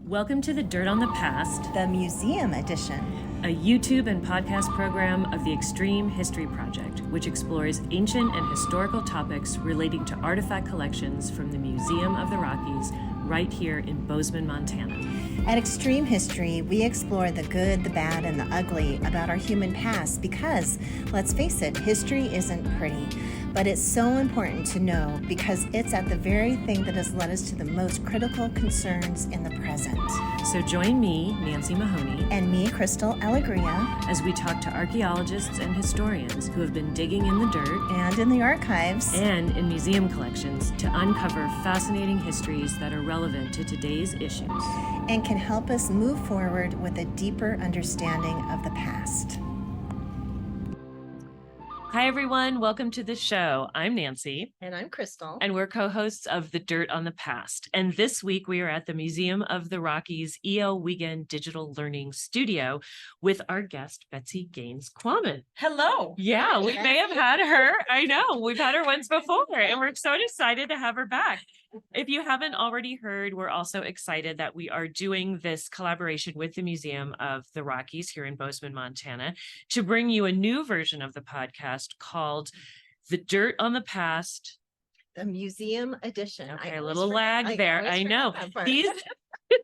Welcome to the Dirt on the Past, the Museum Edition, a YouTube and podcast program of the Extreme History Project, which explores ancient and historical topics relating to artifact collections from the Museum of the Rockies right here in Bozeman, Montana. At Extreme History, we explore the good, the bad, and the ugly about our human past because, let's face it, history isn't pretty. But it's so important to know because it's at the very thing that has led us to the most critical concerns in the present. So join me, Nancy Mahoney, and me, Crystal Alegria, as we talk to archaeologists and historians who have been digging in the dirt and in the archives and in museum collections to uncover fascinating histories that are relevant to today's issues and can help us move forward with a deeper understanding of the past. Hi, everyone. Welcome to the show. I'm Nancy. And I'm Crystal. And we're co-hosts of The Dirt on the Past. And this week we are at the Museum of the Rockies E.L. Wiegand Digital Learning Studio with our guest, Betsy Gaines Quammen. Hello. Yeah, we may have had her. I know. We've had her once before, and we're so excited to have her back. If you haven't already heard, we're also excited that we are doing this collaboration with the Museum of the Rockies here in Bozeman, Montana, to bring you a new version of the podcast called The Dirt on the Past. The Museum Edition. Okay, a little lag there. I know.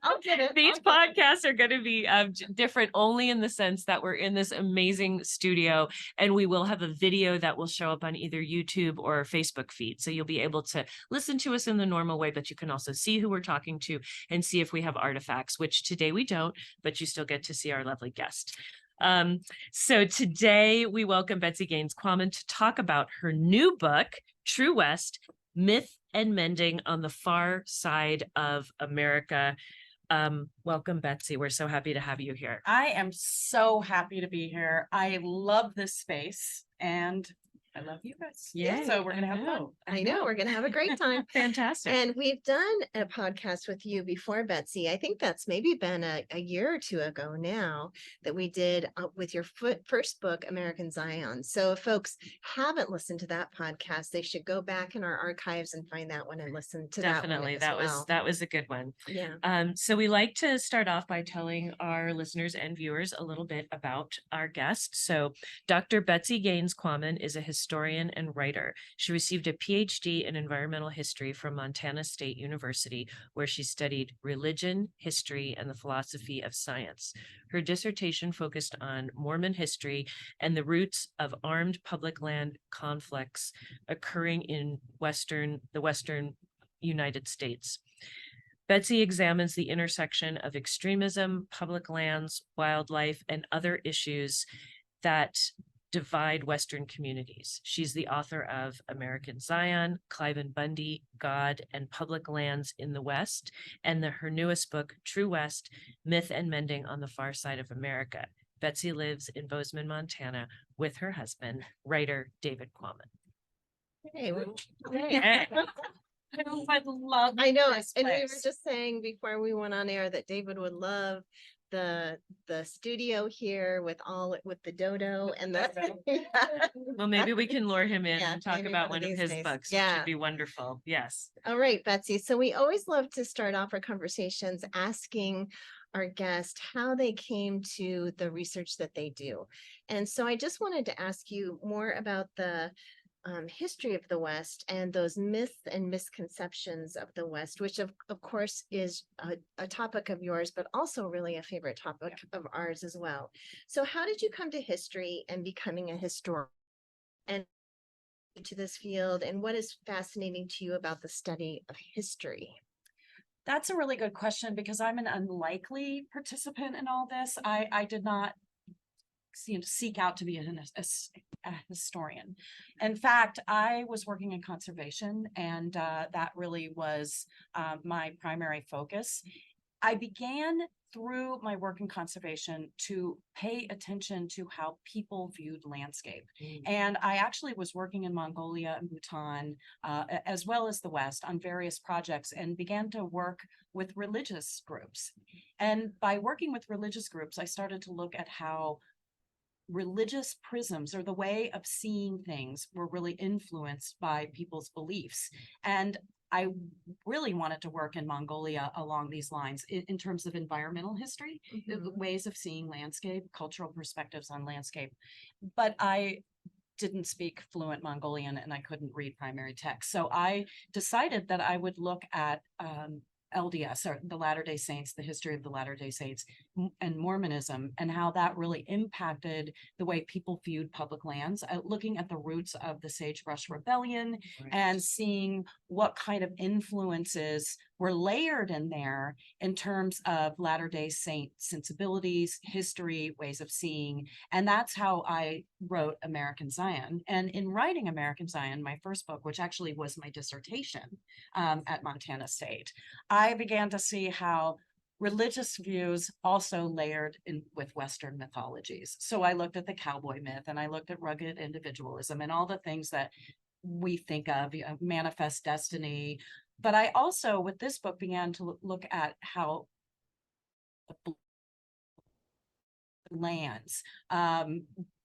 I'll get it. These podcasts are going to be different only in the sense that we're in this amazing studio, and we will have a video that will show up on either YouTube or Facebook feed. So you'll be able to listen to us in the normal way, but you can also see who we're talking to and see if we have artifacts, which today we don't, but you still get to see our lovely guest. So today we welcome Betsy Gaines Quammen to talk about her new book, True West: Myth and Mending on the Far Side of America. Welcome, Betsy. We're so happy to have you here. I am so happy to be here. I love this space and I love you guys. Yeah, so we're going to have fun. I know. We're going to have a great time. Fantastic. And we've done a podcast with you before, Betsy. I think that's maybe been a year or two ago now that we did with your first book, American Zion. So if folks haven't listened to that podcast, they should go back in our archives and find that one and listen to that one. Definitely. That was a good one. Yeah. So we like to start off by telling our listeners and viewers a little bit about our guest. So Dr. Betsy Gaines Quammen is a historian and writer. She received a PhD in environmental history from Montana State University, where she studied religion, history, and the philosophy of science. Her dissertation focused on Mormon history and the roots of armed public land conflicts occurring in the Western United States. Betsy examines the intersection of extremism, public lands, wildlife, and other issues that divide Western communities. She's the author of American Zion, Cliven Bundy, God, and Public Lands in the West, and her newest book, True West: Myth and Mending on the Far Side of America. Betsy lives in Bozeman, Montana, with her husband, writer David Quammen. Hey. I know. And we were just saying before we went on air that David would love the studio here with the dodo and the Well, maybe we can lure him in and talk maybe about one one of of these his days. books, Yeah. which would be wonderful. Yes. All right, Betsy. So we always love to start off our conversations asking our guest how they came to the research that they do. And so I just wanted to ask you more about the history of the West and those myths and misconceptions of the West, which of course is a topic of yours, but also really a favorite topic of ours as well. So how did you come to history and becoming a historian and to this field, and what is fascinating to you about the study of history? That's a really good question because I'm an unlikely participant in all this. I did not seek out to be a historian. In fact, I was working in conservation, and that really was my primary focus. I began through my work in conservation to pay attention to how people viewed landscape. And I actually was working in Mongolia and Bhutan, as well as the West, on various projects, and began to work with religious groups. And by working with religious groups, I started to look at how religious prisms, or the way of seeing things, were really influenced by people's beliefs. And I really wanted to work in Mongolia along these lines in terms of environmental history, Mhm. ways of seeing landscape, cultural perspectives on landscape. But I didn't speak fluent Mongolian and I couldn't read primary text. So I decided that I would look at LDS, or the Latter-day Saints, the history of the Latter-day Saints and Mormonism, and how that really impacted the way people viewed public lands, looking at the roots of the Sagebrush Rebellion and seeing what kind of influences were layered in there in terms of Latter-day Saint sensibilities, history, ways of seeing. And that's how I wrote American Zion. And in writing American Zion, my first book, which actually was my dissertation at Montana State, I began to see how religious views also layered in with Western mythologies. So I looked at the cowboy myth and I looked at rugged individualism and all the things that we think of, manifest destiny. But I also, with this book, began to look at how lands,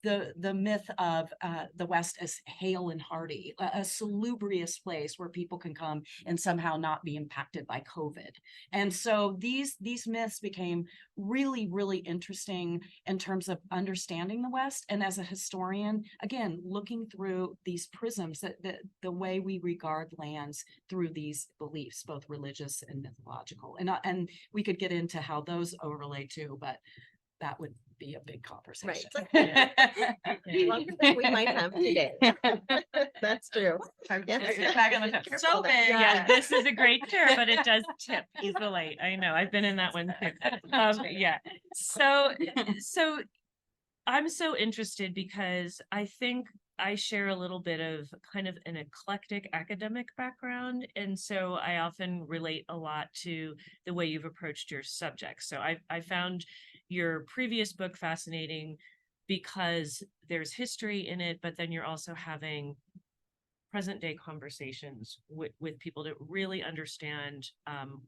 the myth of the West as hale and hearty, a salubrious place where people can come and somehow not be impacted by COVID. And so these myths became really, really interesting in terms of understanding the West. And as a historian, again, looking through these prisms, that the way we regard lands through these beliefs, both religious and mythological. And we could get into how those overlay too, but that would be a big conversation. Longer than we might have today. That's true. Yes. Back on the tip. Careful So there. big. Yeah, this is a great chair, but it does tip easily. I know, I've been in that one too. Yeah. So I'm so interested because I think I share a little bit of kind of an eclectic academic background. And so I often relate a lot to the way you've approached your subjects. So I found your previous book fascinating because there's history in it, but then you're also having present day conversations with people to really understand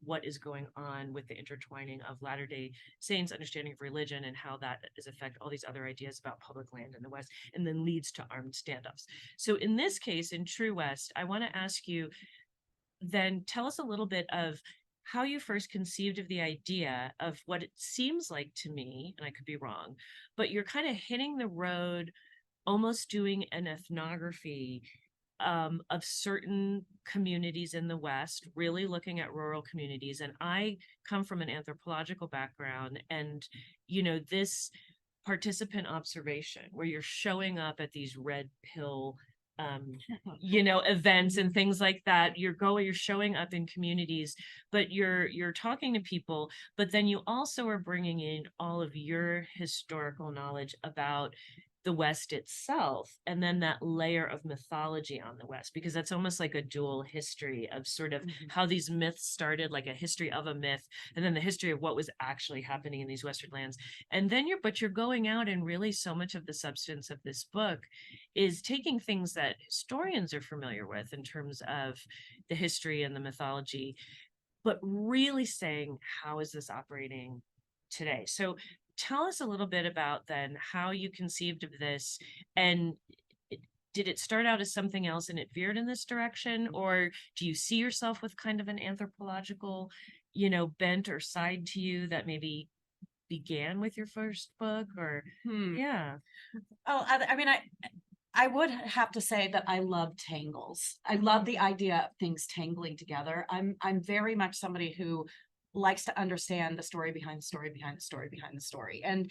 what is going on with the intertwining of Latter-day Saints understanding of religion and how that is affect all these other ideas about public land in the West and then leads to armed standoffs. So in this case, in True West, I want to ask you, then tell us a little bit of how you first conceived of the idea of what it seems like to me, and I could be wrong, but you're kind of hitting the road, almost doing an ethnography of certain communities in the West, really looking at rural communities. And I come from an anthropological background, and this participant observation where you're showing up at these red pill events and things like that, you're showing up in communities, but you're talking to people, but then you also are bringing in all of your historical knowledge about the West itself, and then that layer of mythology on the West, because that's almost like a dual history of sort of how these myths started, like a history of a myth, and then the history of what was actually happening in these Western lands. And then you're going out, and really so much of the substance of this book is taking things that historians are familiar with in terms of the history and the mythology, but really saying, how is this operating today? So tell us a little bit about then how you conceived of this, and did it start out as something else and it veered in this direction, or do you see yourself with kind of an anthropological, bent or side to you that maybe began with your first book? Or yeah. Oh, I mean, I would have to say that I love tangles. I love the idea of things tangling together. I'm very much somebody who likes to understand the story behind the story behind the story behind the story. And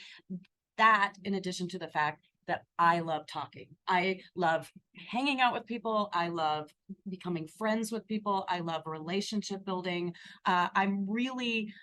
that, in addition to the fact that I love talking, I love hanging out with people, I love becoming friends with people, I love relationship building. I'm really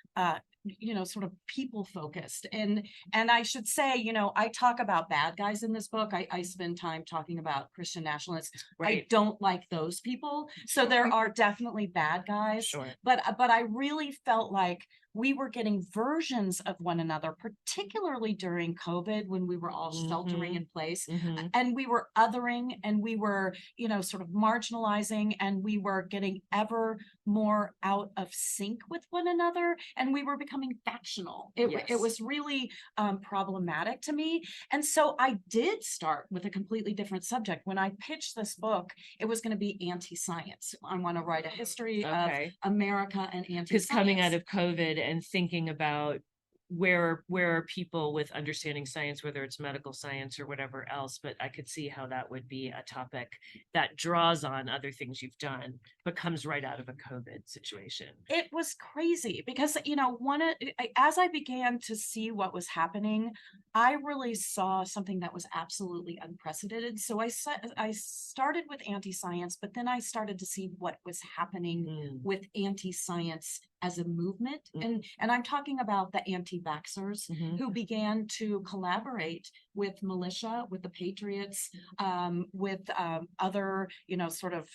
sort of people focused. And I should say, I talk about bad guys in this book. I spend time talking about Christian nationalists. Right. I don't like those people. So there are definitely bad guys. Sure. But I really felt like we were getting versions of one another, particularly during COVID when we were all sheltering in place, and we were othering, and we were, you know, sort of marginalizing, and we were getting ever more out of sync with one another, and we were becoming factional. It was really problematic to me. And so I did start with a completely different subject. When I pitched this book, it was going to be anti-science. I want to write a history of America and anti-science. Because coming out of COVID and thinking about where are people with understanding science, whether it's medical science or whatever else, but I could see how that would be a topic that draws on other things you've done, but comes right out of a COVID situation. It was crazy because, you know, as I began to see what was happening, I really saw something that was absolutely unprecedented. So I started with anti-science, but then I started to see what was happening with anti-science as a movement. And I'm talking about the anti-vaxxers who began to collaborate with militia, with the Patriots, with other, you know, sort of,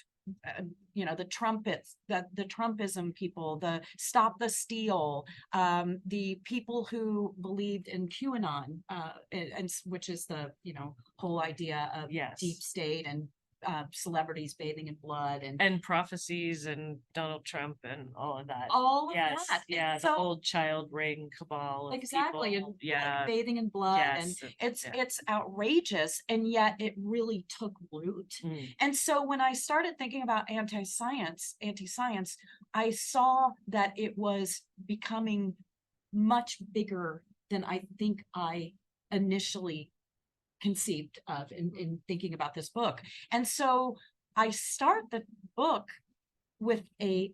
you know, the Trumpism people, the Stop the Steal, the people who believed in QAnon, and which is the, you know, whole idea of deep state and celebrities bathing in blood and prophecies and Donald Trump and all of that. All of that. Yeah, so, the old child ring cabal. Exactly. People. And like bathing in blood. And it's outrageous. And yet it really took root. And so when I started thinking about anti-science, I saw that it was becoming much bigger than I think I initially conceived of in thinking about this book. And so I start the book with a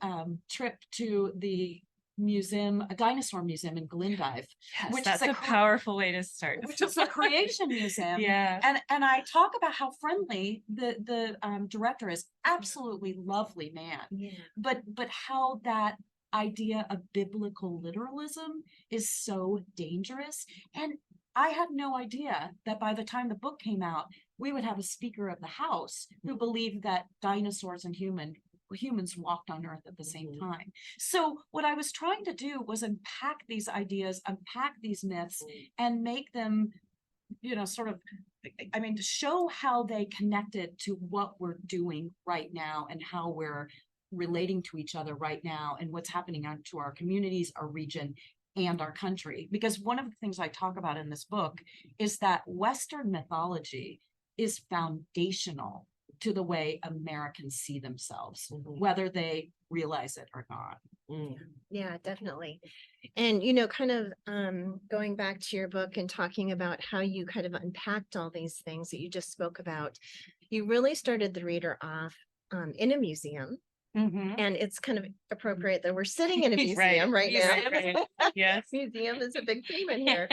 trip to the museum, a dinosaur museum in Glendive. Yes, which that's is a powerful way to start. Which is a creation museum. And I talk about how friendly the director is. Absolutely lovely man. But how that idea of biblical literalism is so dangerous. And I had no idea that by the time the book came out, we would have a Speaker of the House who believed that dinosaurs and humans walked on Earth at the same time. So what I was trying to do was unpack these ideas, unpack these myths, and make them, you know, sort of, I mean, to show how they connected to what we're doing right now and how we're relating to each other right now and what's happening to our communities, our region, and our country. Because one of the things I talk about in this book is that Western mythology is foundational to the way Americans see themselves, whether they realize it or not. Yeah, definitely. And, you know, kind of going back to your book and talking about how you kind of unpacked all these things that you just spoke about, you really started the reader off in a museum. And it's kind of appropriate that we're sitting in a museum right now. Yes. Museum is a big theme in here.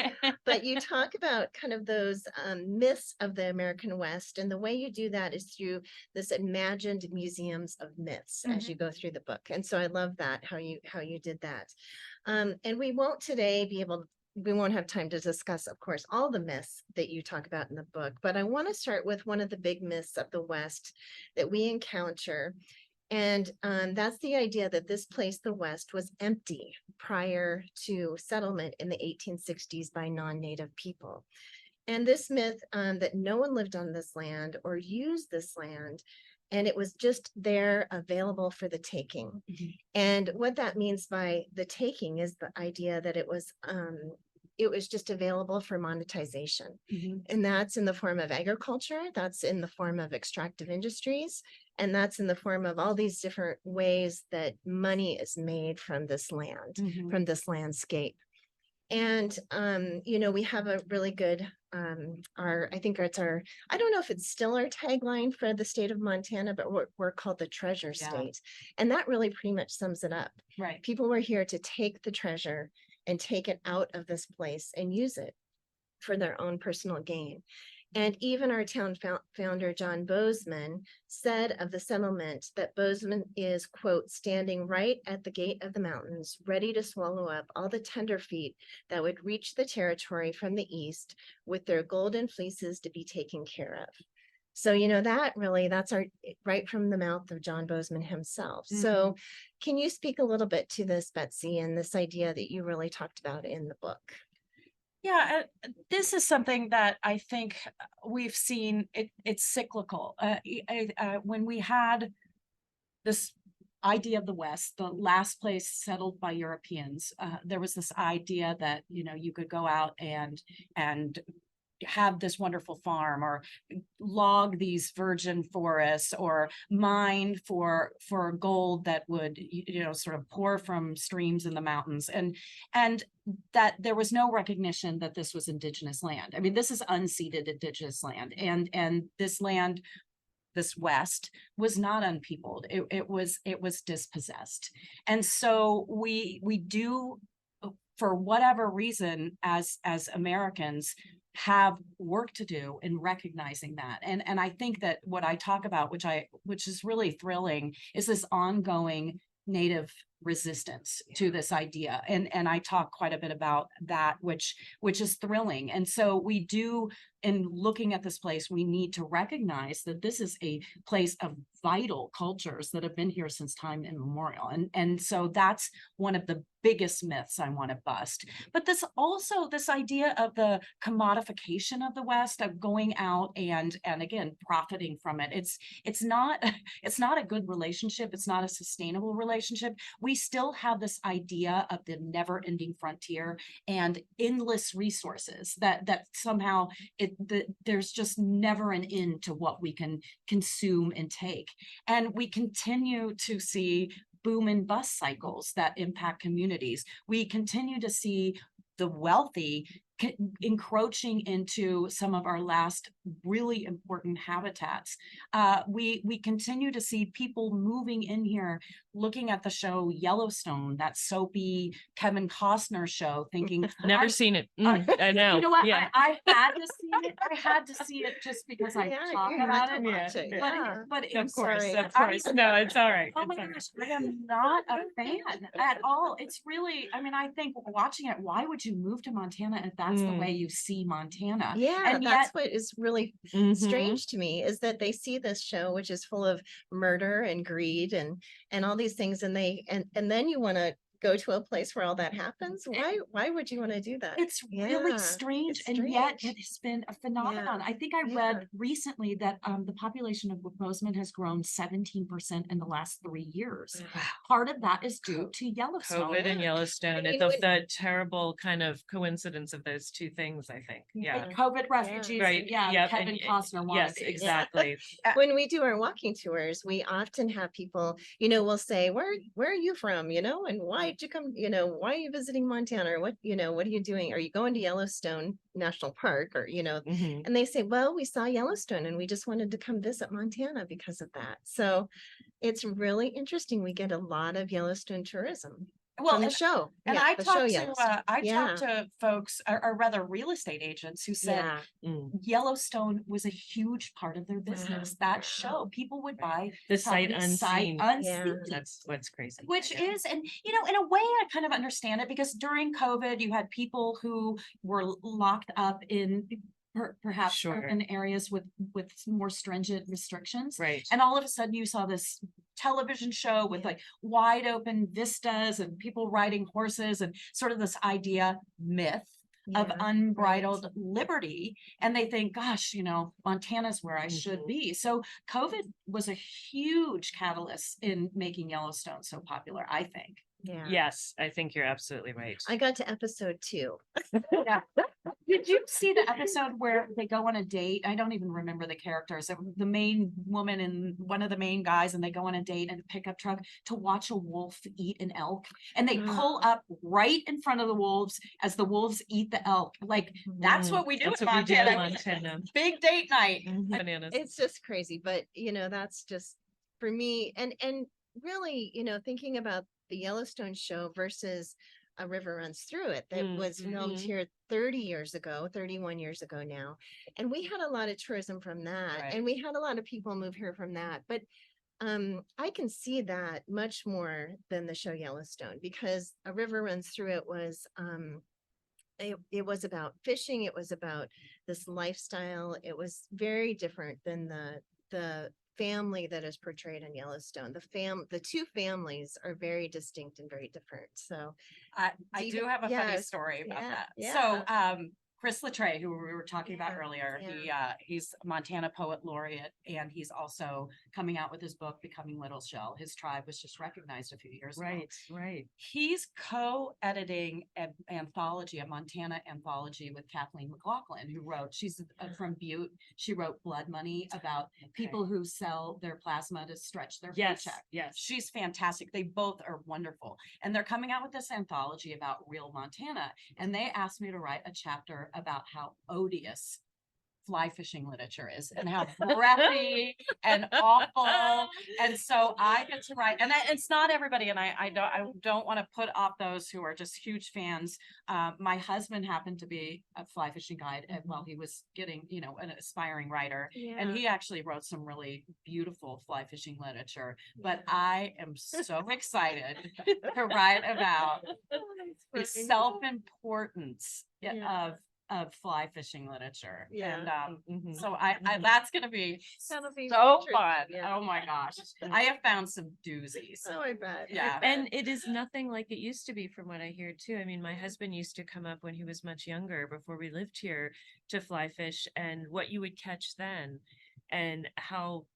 But you talk about kind of those myths of the American West. And the way you do that is through this imagined museums of myths as you go through the book. And so I love that, how you did that. And we won't today be able to, we won't have time to discuss, of course, all the myths that you talk about in the book. But I want to start with one of the big myths of the West that we encounter. And that's the idea that this place, the West, was empty prior to settlement in the 1860s by non-native people. And this myth that no one lived on this land or used this land, and it was just there available for the taking. And what that means by the taking is the idea that it was just available for monetization. And that's in the form of agriculture, that's in the form of extractive industries, and that's in the form of all these different ways that money is made from this land, from this landscape. And, you know, we have a really good, I think it's our, I don't know if it's still our tagline for the state of Montana, but we're called the treasure state. And that really pretty much sums it up. Right. People were here to take the treasure and take it out of this place and use it for their own personal gain. And even our town founder, John Bozeman, said of the settlement that Bozeman is, quote, standing right at the gate of the mountains, ready to swallow up all the tenderfeet that would reach the territory from the east with their golden fleeces to be taken care of. So, that's right from the mouth of John Bozeman himself. So can you speak a little bit to this, Betsy, and this idea that you really talked about in the book? Yeah, this is something that I think we've seen. It's cyclical. When we had this idea of the West, the last place settled by Europeans, there was this idea that you could go out and have this wonderful farm, or log these virgin forests, or mine for gold that would sort of pour from streams in the mountains, and that there was no recognition that this was indigenous land. I mean, this is unceded indigenous land, and this land, this West, was not unpeopled. It was dispossessed. And so we do, for whatever reason, as Americans, have work to do in recognizing that. And I think that what I talk about, which is really thrilling, is this ongoing Native resistance to this idea. And I talk quite a bit about that, which is thrilling. And so we do, in looking at this place, we need to recognize that this is a place of vital cultures that have been here since time immemorial. And so that's one of the biggest myths I want to bust. But this idea of the commodification of the West, of going out and again profiting from it. It's not a good relationship. It's not a sustainable relationship. We still have this idea of the never-ending frontier and endless resources that somehow there's just never an end to what we can consume and take. And we continue to see boom and bust cycles that impact communities. We continue to see the wealthy encroaching into some of our last really important habitats. We continue to see people moving in here, looking at the show Yellowstone, that soapy Kevin Costner show, thinking, Never seen it. I know. You know what? Yeah. I had to see it. I had to see it just because I talk about it. But Of course. sorry. No, it's all right. Oh my gosh, I am not a fan at all. It's really, I mean, I think watching it, why would you move to Montana if that's the way you see Montana? Yeah, and that's yet, what is really strange to me, is that they see this show, which is full of murder and greed and all these things, and then you want to go to a place where all that happens. Why would you want to do that? It's really strange, and yet it has been a phenomenon. I think I read recently that the population of Bozeman has grown 17% in the last 3 years. Part of that is due to Yellowstone. COVID and Yellowstone. It's the terrible kind of coincidence of those two things, I think. Yeah. And COVID refugees. Right. Yep. Kevin Costner wanted. Yes, exactly. When we do our walking tours, we often have people, we'll say, where are you from? And why did you come? Why are you visiting Montana? Or what are you doing? Are you going to Yellowstone National Park? Or, and they say, well, we saw Yellowstone and we just wanted to come visit Montana because of that. So it's really interesting. We get a lot of Yellowstone tourism. From the show. And I talked to folks, or rather real estate agents, who said Yellowstone was a huge part of their business. That show, people would buy the sight unseen. That's what's crazy. Which is, and in a way, I kind of understand it, because during COVID, you had people who were locked up in perhaps urban areas with more stringent restrictions. Right. And all of a sudden you saw this television show with like wide open vistas and people riding horses, and sort of this myth of unbridled liberty. And they think, gosh, Montana's where I should be. So COVID was a huge catalyst in making Yellowstone so popular, I think. Yeah. Yes, I think you're absolutely right. I got to episode 2. Yeah. Did you see the episode where they go on a date? I don't even remember the characters. The main woman and one of the main guys, and they go on a date in a pickup truck to watch a wolf eat an elk. And they pull up right in front of the wolves as the wolves eat the elk. Like, that's what we do in Montana. Big date night. Bananas. It's just crazy. But, that's just, for me, and really, thinking about the Yellowstone show versus A River Runs Through It, that was filmed here 31 years ago now. And we had a lot of tourism from that. Right. And we had a lot of people move here from that. But I can see that much more than the show Yellowstone, because A River Runs Through It was it was about fishing. It was about this lifestyle. It was very different than the family that is portrayed in Yellowstone. The two families are very distinct and very different. So I you do have a funny yes, story about yeah, that. yeah. So, Chris Latre, who we were talking about Yeah, earlier, he's a Montana poet laureate, and he's also coming out with his book, Becoming Little Shell. His tribe was just recognized a few years ago. Right. He's co-editing an anthology, a Montana anthology with Kathleen McLaughlin, who wrote, she's from Butte. She wrote Blood Money about people who sell their plasma to stretch their paycheck. Yes. She's fantastic. They both are wonderful. And they're coming out with this anthology about real Montana. And they asked me to write a chapter about how odious fly fishing literature is and how breathy and awful. And so I get to write, and it's not everybody. And I don't want to put off those who are just huge fans. My husband happened to be a fly fishing guide while he was getting, an aspiring writer. And he actually wrote some really beautiful fly fishing literature. But I am so excited to write about the self-importance of fly fishing literature. And so I that's gonna be so fun. Oh my gosh. I have found some doozies. Oh, I bet. Yeah. And it is nothing like it used to be from what I hear too. I mean, my husband used to come up when he was much younger, before we lived here, to fly fish, and what you would catch then, and how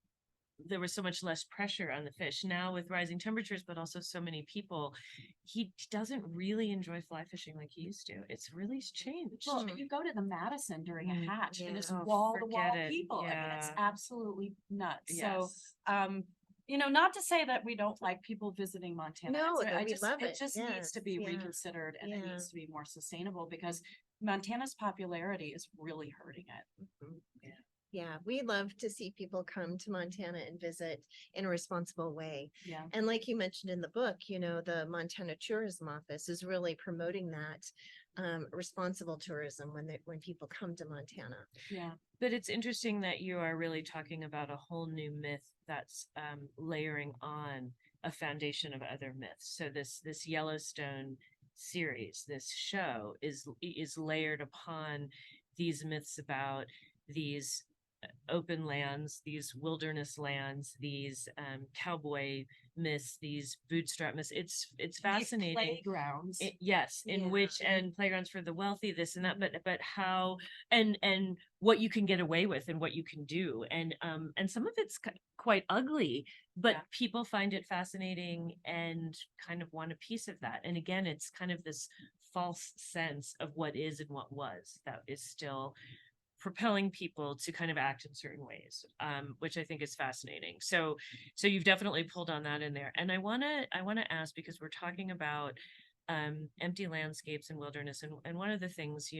there was so much less pressure on the fish. Now with rising temperatures, but also so many people, he doesn't really enjoy fly fishing like he used to. It's really changed. Well, you go to the Madison during a hatch and it's Oh, wall to wall forget it. people. I mean, it's Yeah. absolutely nuts. So, Yes. not to say that we don't like people visiting Montana. No, It's- that I we just, love it it. just needs to be Yes, yeah, reconsidered, and it yeah. needs to be more sustainable, because Montana's popularity is really hurting it. Yeah, we love to see people come to Montana and visit in a responsible way. Yeah. And like you mentioned in the book, the Montana Tourism Office is really promoting that responsible tourism when people come to Montana. Yeah. But it's interesting that you are really talking about a whole new myth that's layering on a foundation of other myths. So this Yellowstone series, this show is layered upon these myths about these open lands, these wilderness lands, these cowboy myths, these bootstrap myths. It's fascinating. These playgrounds. Yes, in Yeah. which, and playgrounds for the wealthy, this and that, but how, and what you can get away with and what you can do, and some of it's quite ugly, but people find it fascinating and kind of want a piece of that. And again, it's kind of this false sense of what is and what was that is still propelling people to kind of act in certain ways, which I think is fascinating. So you've definitely pulled on that in there. And I want to ask, because we're talking about empty landscapes and wilderness, and one of the things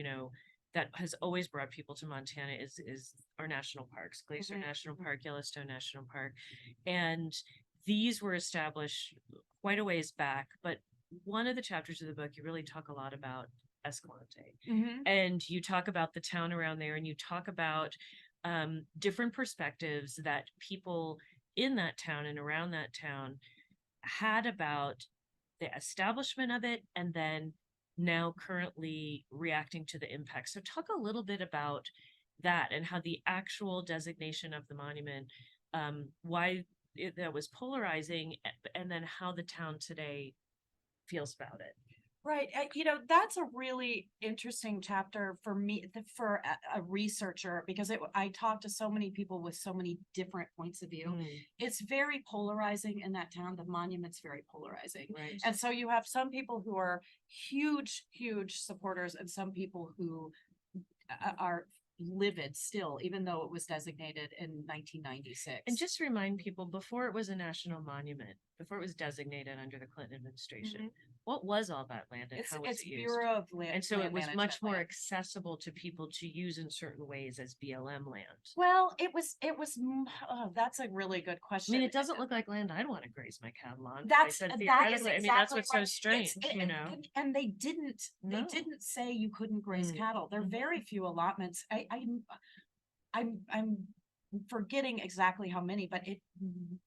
that has always brought people to Montana is our national parks, Glacier National Park, Yellowstone National Park, and these were established quite a ways back. But one of the chapters of the book, you really talk a lot about Escalante. And you talk about the town around there, and you talk about different perspectives that people in that town and around that town had about the establishment of it, and then now currently reacting to the impact. So talk a little bit about that, and how the actual designation of the monument, why that was polarizing, and then how the town today feels about it. Right. That's a really interesting chapter for me, for a researcher, because I talk to so many people with so many different points of view. It's very polarizing in that town. The monument's very polarizing. Right. And so you have some people who are huge, huge supporters, and some people who are livid still, even though it was designated in 1996. And just remind people, before it was a national monument, before it was designated under the Clinton administration, what was all that land, and how was it's it used? Bureau of Land. And so it was much more land. accessible to people to use in certain ways as BLM land. Well, it was, that's a really good I question. mean, it doesn't look like land I'd want to graze my cattle on. That is I mean, exactly that's what's so right. strange, And they didn't say you couldn't graze cattle. There are very few allotments. I'm forgetting exactly how many, but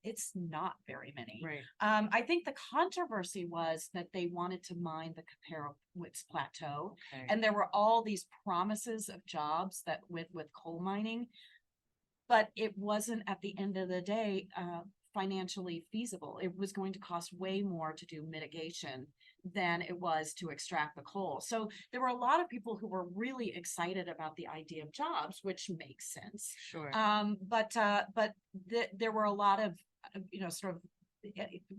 it's not very many. Right. I think the controversy was that they wanted to mine the Kaparowitz Plateau, Okay. and there were all these promises of jobs that with coal mining, but it wasn't at the end of the day financially feasible. It was going to cost way more to do mitigation than it was to extract the coal. So there were a lot of people who were really excited about the idea of jobs, which makes sense. Sure. But there were a lot of, sort of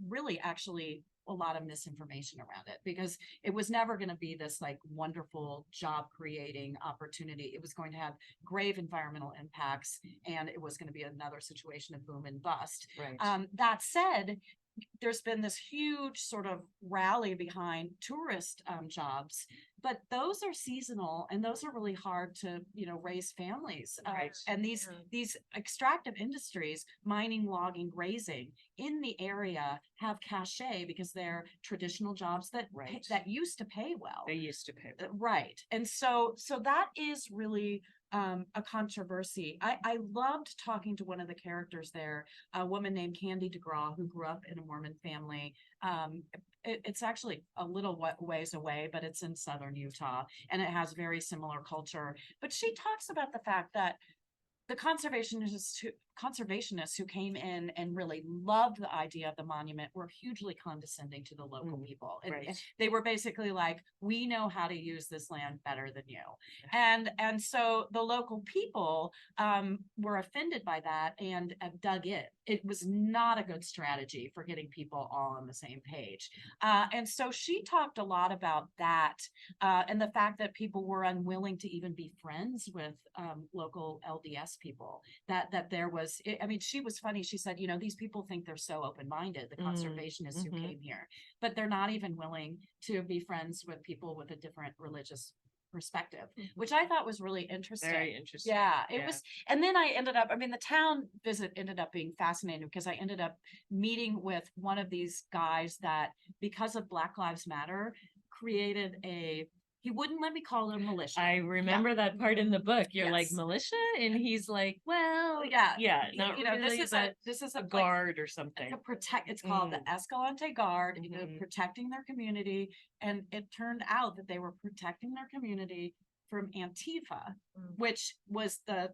really actually a lot of misinformation around it, because it was never going to be this like wonderful job creating opportunity. It was going to have grave environmental impacts, and it was going to be another situation of boom and bust. Right. That said, there's been this huge sort of rally behind tourist jobs, but those are seasonal, and those are really hard to raise families. Right. And these extractive industries, mining, logging, grazing in the area, have cachet because they're traditional jobs that Right. that used to pay well. They used to pay. Right. And so that is really a controversy. I loved talking to one of the characters there, a woman named Candy DeGraw, who grew up in a Mormon family. It's actually a little ways away, but it's in southern Utah, and it has very similar culture. But she talks about the fact that the conservationists who came in and really loved the idea of the monument were hugely condescending to the local people. And right. they were basically like, we know how to use this land better than you. And so the local people were offended by that and dug in. It was not a good strategy for getting people all on the same page. And so she talked a lot about that and the fact that people were unwilling to even be friends with local LDS people, that there was, I mean, she was funny. She said, these people think they're so open-minded, the conservationists who came here, but they're not even willing to be friends with people with a different religious perspective, which I thought was really interesting. Very interesting. Yeah, it was. And then I ended up, I mean, the town visit ended up being fascinating because I ended up meeting with one of these guys that, because of Black Lives Matter, created he wouldn't let me call it a militia. I remember that part in the book. You're like, Yes. militia? And he's like, well, Yeah, not this really, is but a a guard or something. It's called the Escalante Guard, protecting their community. And it turned out that they were protecting their community from Antifa, which was the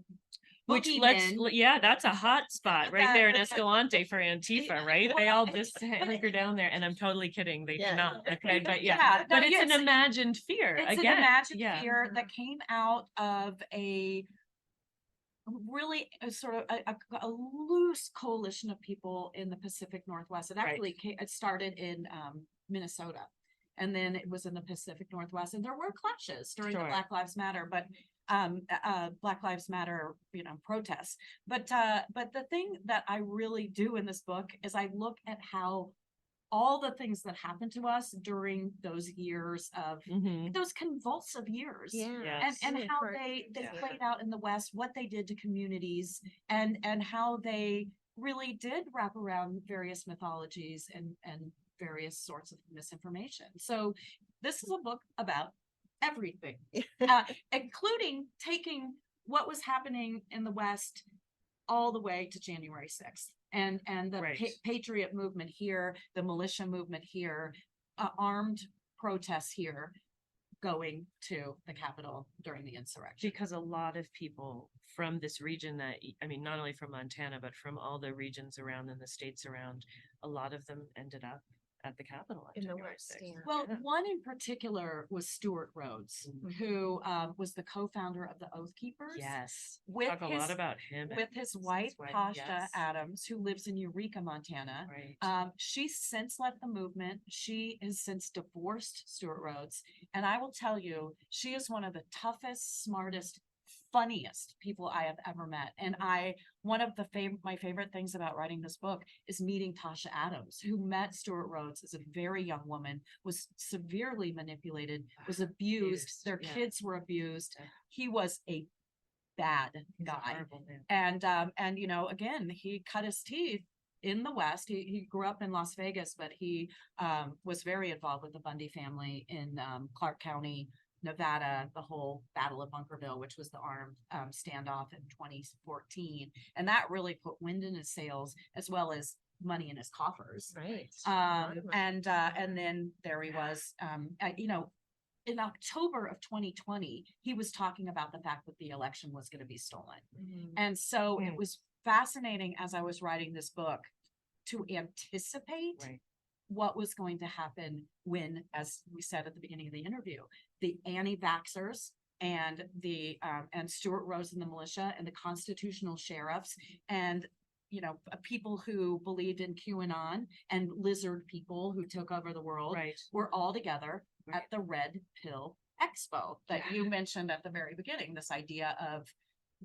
that's a hot spot right there in Escalante for Antifa, right? They all just hunker down there, and I'm totally kidding. They do not. Okay, but but it's an imagined fear. It's again. An imagined fear that came out of a really sort of a loose coalition of people in the Pacific Northwest. It actually it started in Minnesota, and then it was in the Pacific Northwest, and there were clashes during the Black Lives Matter, but Black Lives Matter, protests. But the thing that I really do in this book is I look at how all the things that happened to us during those years of those convulsive years, and how they played out in the West, what they did to communities, and how they really did wrap around various mythologies and various sorts of misinformation. So this is a book about everything, including taking what was happening in the West all the way to January 6th. And the patriot movement here, the militia movement here, armed protests here, going to the Capitol during the insurrection. Because a lot of people from this region not only from Montana, but from all the regions around and the states around, a lot of them ended up at the Capitol in the West. Well, one in particular was Stuart Rhodes, who was the co-founder of the Oath Keepers. Yes, talk a lot about him with his wife Tasha Adams, who lives in Eureka, Montana. She's since left the movement. She has since divorced Stuart Rhodes, and I will tell you, she is one of the toughest, smartest, funniest people I have ever met. And one of my favorite things about writing this book is meeting Tasha Adams, who met Stuart Rhodes as a very young woman, was severely manipulated, was abused. Their kids were abused. He was a bad guy. And again, he cut his teeth in the West. He grew up in Las Vegas, but he was very involved with the Bundy family in Clark County, Nevada, the whole Battle of Bunkerville, which was the armed standoff in 2014. And that really put wind in his sails as well as money in his coffers. Right. A lot of money. And then there he was, you know, in October of 2020, he was talking about the fact that the election was going to be stolen. Mhm. And so it was fascinating as I was writing this book to anticipate what was going to happen when, as we said at the beginning of the interview, the anti-vaxxers and the and Stuart Rose and the militia and the constitutional sheriffs and, you know, people who believed in QAnon and lizard people who took over the world were all together at the Red Pill Expo that you mentioned at the very beginning. This idea of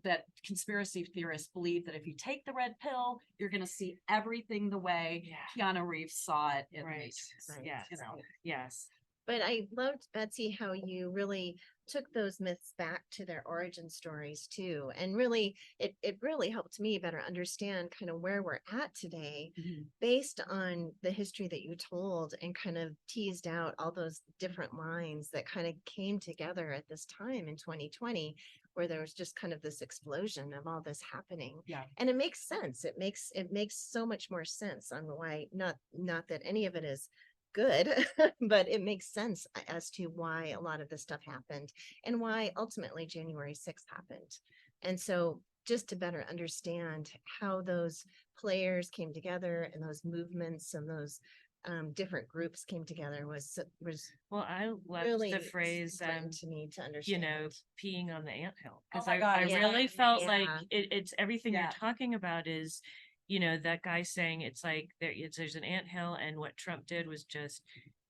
that conspiracy theorists believe that if you take the red pill, you're going to see everything the way Keanu Reeves saw it in the Matrix. Yes. You know? Yes. But I loved, Betsy, how you really took those myths back to their origin stories too. And really, it really helped me better understand kind of where we're at today based on the history that you told and kind of teased out all those different lines that kind of came together at this time in 2020, where there was just kind of this explosion of all this happening. Yeah. And it makes sense. It makes so much more sense on why, not that any of it is good, but it makes sense as to why a lot of this stuff happened and why ultimately January 6th happened. And so just to better understand how those players came together and those movements and those different groups came together was Well, I loved really the phrase, important to me to you understand. know, peeing on the anthill. Oh Because my God, I yeah. really felt like Yeah. it's everything Yeah. you're talking about is, you know, that guy saying it's like there's an anthill, and what Trump did was just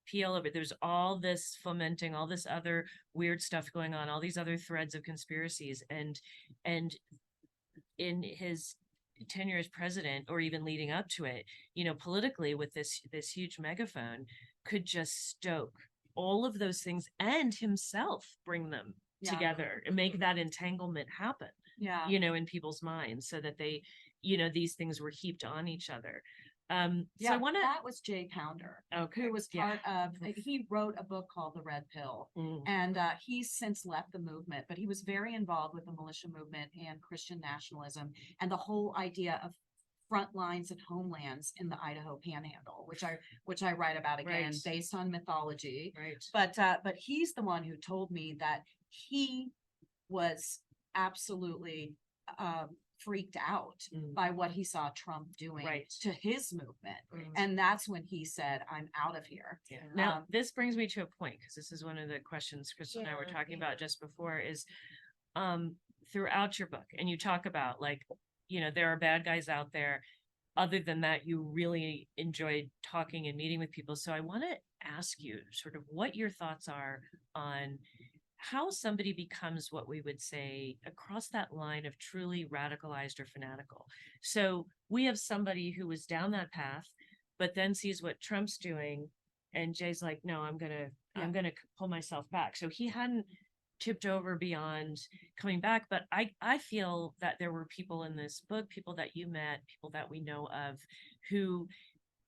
pee all over. There's all this fomenting, all this other weird stuff going on, all these other threads of conspiracies, and in his tenure as president, or even leading up to it, you know, politically with this huge megaphone, could just stoke all of those things and himself bring them together and make that entanglement happen, you know, in people's minds, so that they, you know, these things were heaped on each other. So I want to. That was Jay Pounder, who was part of. He wrote a book called The Red Pill, and he's since left the movement. But he was very involved with the militia movement and Christian nationalism, and the whole idea of front lines and homelands in the Idaho Panhandle, which I write about again, based on mythology. But he's the one who told me that he was absolutely freaked out by what he saw Trump doing to his movement. And that's when he said, I'm out of here. Now, this brings me to a point, because this is one of the questions Crystal and I were talking about just before, is throughout your book, and you talk about, like, you know, there are bad guys out there. Other than that, you really enjoyed talking and meeting with people. So I want to ask you sort of what your thoughts are on how somebody becomes what we would say across that line of truly radicalized or fanatical. So we have somebody who was down that path, but then sees what Trump's doing, and Jay's like, no, I'm gonna pull myself back. So he hadn't tipped over beyond coming back. But I feel that there were people in this book, people that you met, people that we know of, who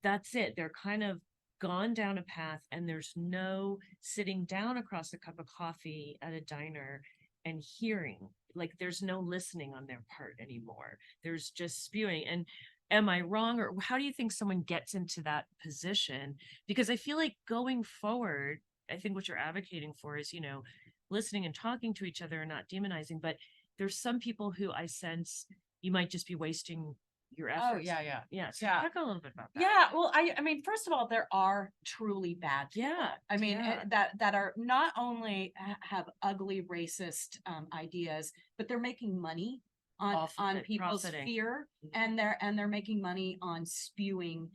that's it. They're kind of gone down a path, and there's no sitting down across a cup of coffee at a diner and hearing, like, there's no listening on their part anymore. There's just spewing. And am I wrong, or how do you think someone gets into that position? Because I feel like going forward, I think what you're advocating for is, you know, listening and talking to each other and not demonizing. But there's some people who I sense you might just be wasting your efforts. So talk a little bit about that. Well, I mean, first of all, there are truly bad people. I mean, that are not only have ugly racist ideas, but they're making money on people's fear, and they're making money on spewing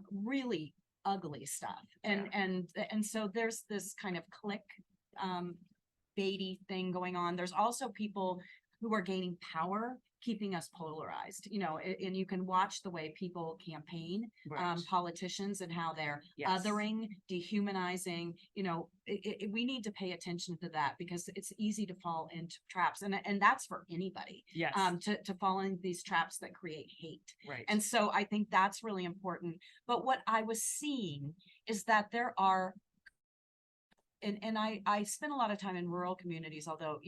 really ugly stuff. And so there's this kind of click baity thing going on. There's also people who are gaining power, keeping us polarized, you know, and you can watch the way people campaign, politicians, and how they're othering, dehumanizing, you know, we need to pay attention to that, because it's easy to fall into traps, and that's for anybody, to fall into these traps that create hate. And so I think that's really important. But what I was seeing is that there are and I spend a lot of time in rural communities, although,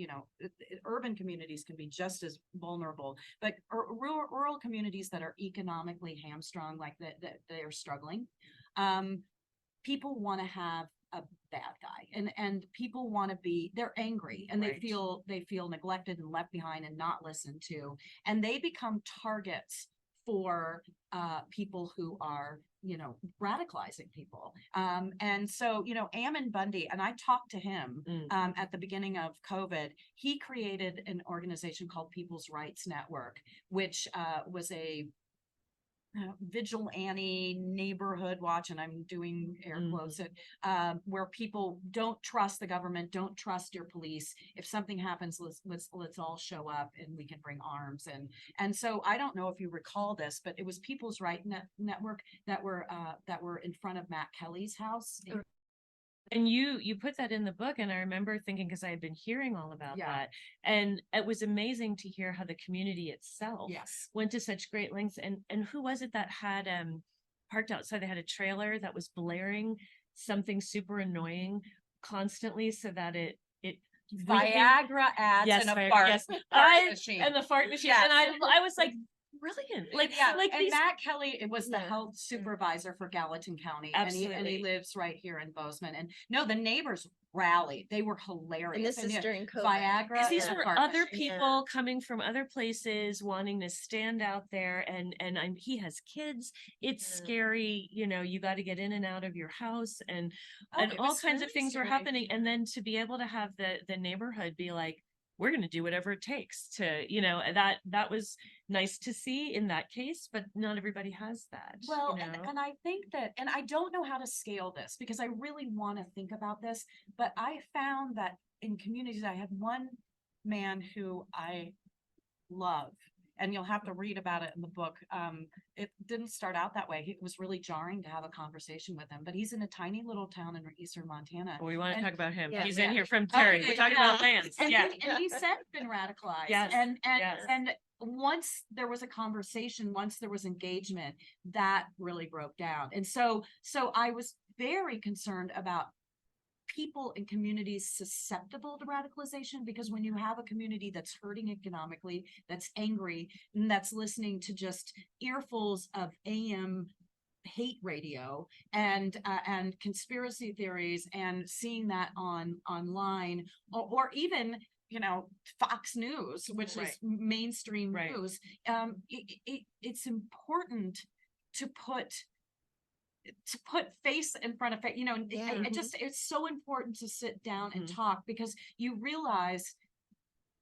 urban communities can be just as vulnerable, but rural communities that are economically hamstrung, like that they are struggling. People want to have a bad guy, and people want to they're angry, and Right. they feel neglected and left behind and not listened to, and they become targets for people who are, radicalizing people. And so, Ammon Bundy, and I talked to him at the beginning of COVID. He created an organization called People's Rights Network, which was a vigilante neighborhood watch, and I'm doing air quotes, where people don't trust the government, don't trust your police. If something happens, let's all show up and we can bring arms. And so I don't know if you recall this, but it was People's Right Network that were in front of Matt Kelly's house. And you put that in the book, and I remember thinking, because I had been hearing all about that, and it was amazing to hear how the community itself went to such great lengths. And who was it that had parked outside? They had a trailer that was blaring something super annoying constantly, so that it Viagra ads and a fart, machine. And the fart machine. And I was like, brilliant. And Matt Kelly, it was the health supervisor for Gallatin County. Absolutely. And he lives right here in Bozeman. And no, the neighbors rallied. They were hilarious. And this is during COVID. Viagra. These were other people coming from other places wanting to stand out there, and he has kids. It's scary, you got to get in and out of your house, and all kinds of things were happening. And then to be able to have the neighborhood be like, we're going to do whatever it takes to, that was nice to see in that case, but not everybody has that. Well, and I think that, and I don't know how to scale this because I really want to think about this, but I found that in communities, I had one man who I love, and you'll have to read about it in the book. It didn't start out that way. It was really jarring to have a conversation with him, but he's in a tiny little town in eastern Montana. Well, we want to talk about him. Yeah. He's in here from Terry. We're talking about lands. And he said been radicalized. And once there was a conversation, once there was engagement, that really broke down. And so I was very concerned about people in communities susceptible to radicalization, because when you have a community that's hurting economically, that's angry, and that's listening to just earfuls of AM hate radio and conspiracy theories, and seeing that online, or even Fox News, which is mainstream news, it's important to put face in front of face, it's so important to sit down and talk, because you realize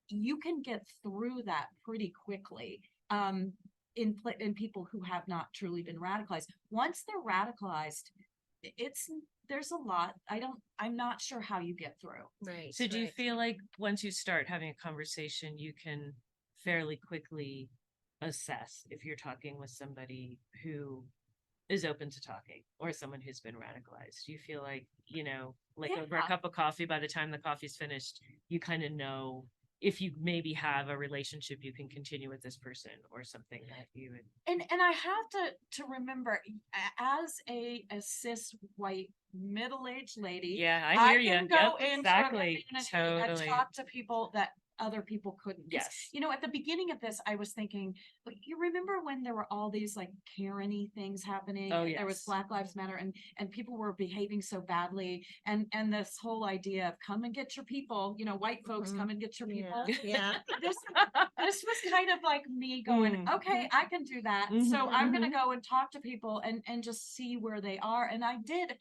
you can get through that pretty quickly in people who have not truly been radicalized. Once they're radicalized, there's a lot. I'm not sure how you get through. Right. So do you feel like once you start having a conversation, you can fairly quickly assess if you're talking with somebody who is open to talking, or someone who's been radicalized? Do you feel like, over a cup of coffee, by the time the coffee's finished, you kind of know if you maybe have a relationship you can continue with this person, or something that you would... And I have to remember, as a cis white middle-aged lady, I hear you. Can go into exactly. a community and talk to people that other people couldn't. Yes. At the beginning of this, I was thinking, but you remember when there were all these like Karen-y things happening? Oh, yes. There was Black Lives Matter, and people were behaving so badly, and this whole idea of come and get your people, white folks, come and get your people. Yeah. This was kind of like me going, okay, I can do that. So I'm going to go and talk to people and just see where they are. And I did,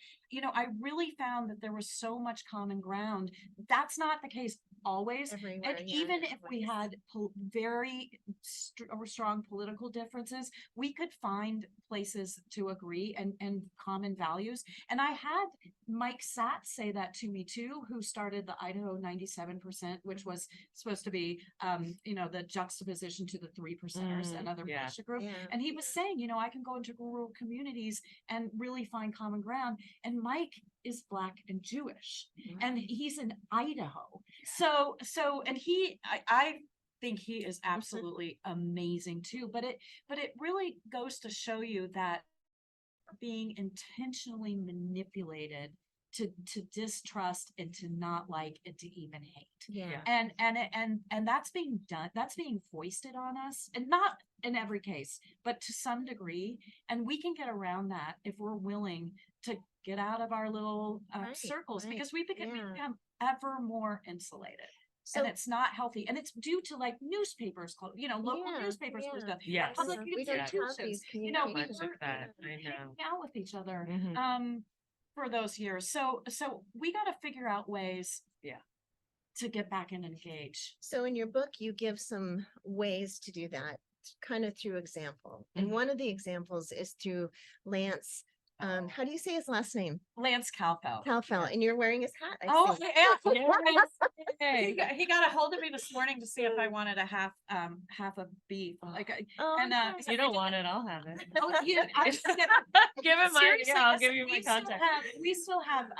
I really found that there was so much common ground. That's not the case always. Everywhere, and even if we had very strong political differences, we could find places to agree and common values. And I had Mike Satz say that to me too, who started the Idaho 97%, which was supposed to be, the juxtaposition to the 3%ers and other militia group. Yeah. And he was saying, I can go into rural communities and really find common ground. And Mike is Black and Jewish, and he's in Idaho. So, and I think he is absolutely amazing too. But it really goes to show you that being intentionally manipulated to distrust and to not like and to even hate. Yeah. And that's being done, that's being foisted on us, and not in every case, but to some degree. And we can get around that if we're willing to get out of our little Right, circles, right. because we Yeah. become ever more insulated. So And it's not healthy, and it's due to like newspapers, local Yeah, newspapers, yeah. closed down, Yes. public we don't have institutions. these We communications. Much of weren't that, I know. hanging out with each other Mhm. for those years. So we got to figure out ways, Yeah. to get back and engage. So in your book, you give some ways to do that, kind of through example. And Mhm. one of the examples is through Lance. How do you say his last name? Lance Calfell. Calfell, and you're wearing his hat. I Oh, see. yeah. Hey. He got a hold of me this morning to see if I wanted a half of beef. Oh, and nice. You don't want it, I'll have it. oh, yeah, I just get- Give it my, Seriously, yeah, I'll yes, give you my contact. we still have